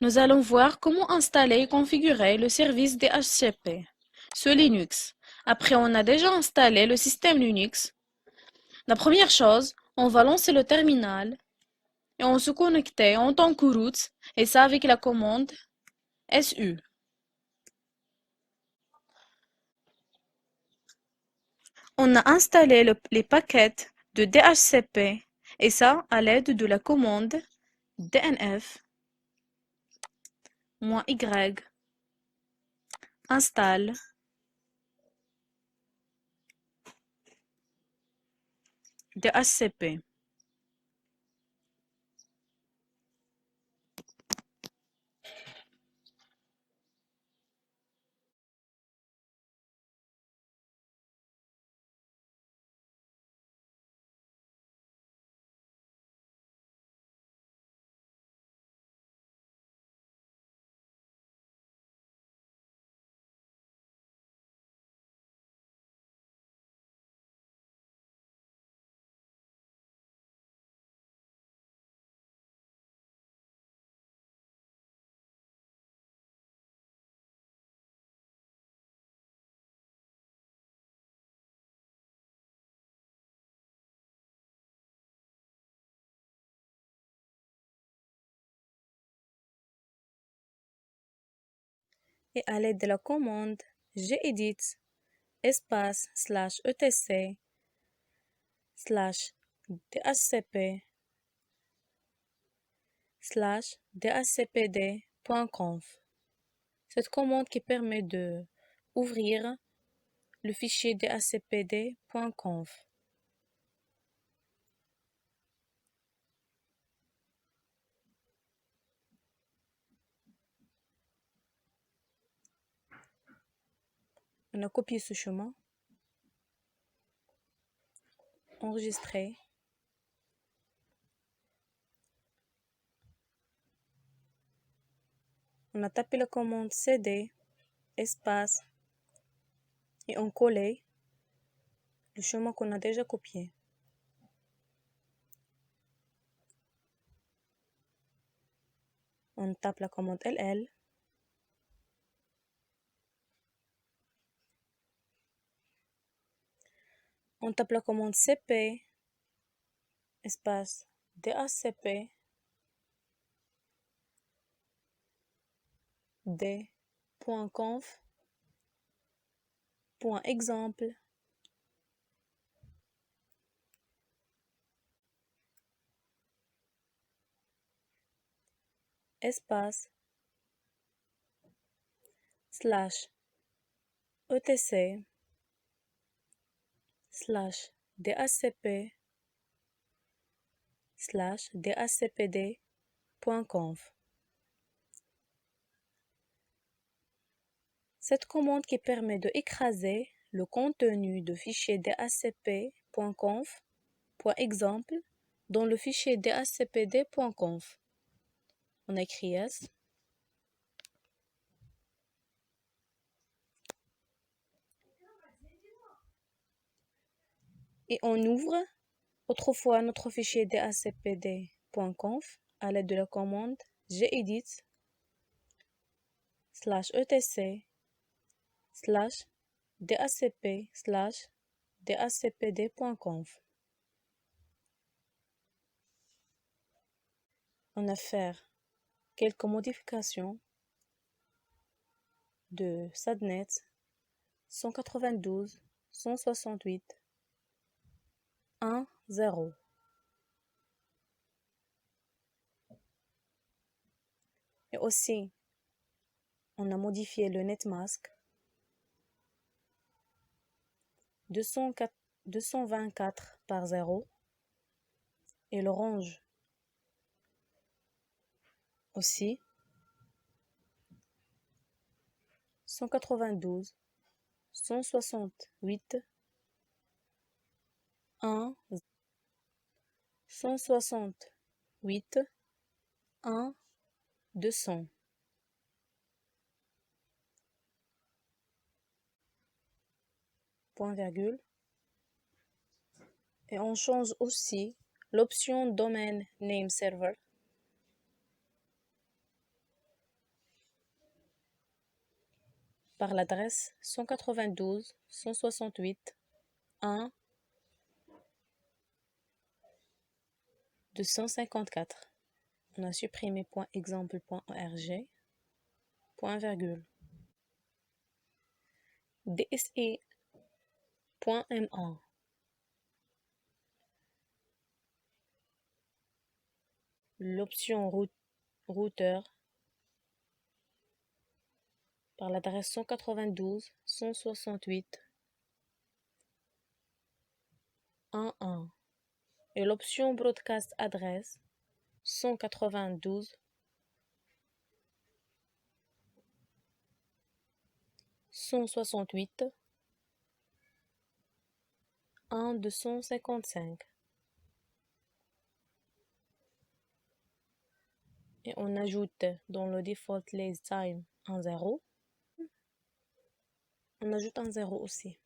Nous allons voir comment installer et configurer le service DHCP sur Linux. Après, on a déjà installé le système Linux. La première chose, on va lancer le terminal et on se connecter en tant que root et ça avec la commande SU. On a installé les paquets de DHCP et ça à l'aide de la commande dnf-y install DHCP. Et à l'aide de la commande gedit espace /etc /dhcp /dhcpd.conf. Cette commande qui permet de ouvrir le fichier dhcpd.conf. On a copié ce chemin, enregistré. On a tapé la commande cd espace et on collait le chemin qu'on a déjà copié. On tape la commande ll. On tape la commande cp espace dhcp d.conf.exemple espace /etc /dhcp /dhcpd.conf. Cette commande qui permet de écraser le contenu de fichier dhcp.conf.exemple dans le fichier dhcpd.conf. On écrit S. Et on ouvre autrefois notre fichier dhcpd.conf à l'aide de la commande gedit /etc /dhcp /dhcpd.conf. On a fait quelques modifications de SADNet 192.168.1.0. Et aussi, on a modifié le netmask 224/0 et l'orange aussi 192.168.1 168.1.200. Point virgule. Et on change aussi l'option Domain Name Server par l'adresse 192.168.1 254. On a supprimé .exemple.org, point virgule. DSI.MA. L'option routeur par l'adresse 192.168.1.1 et l'option broadcast adresse 192.168.1.255 et on ajoute dans le default lazy time un 0. On ajoute un 0 aussi.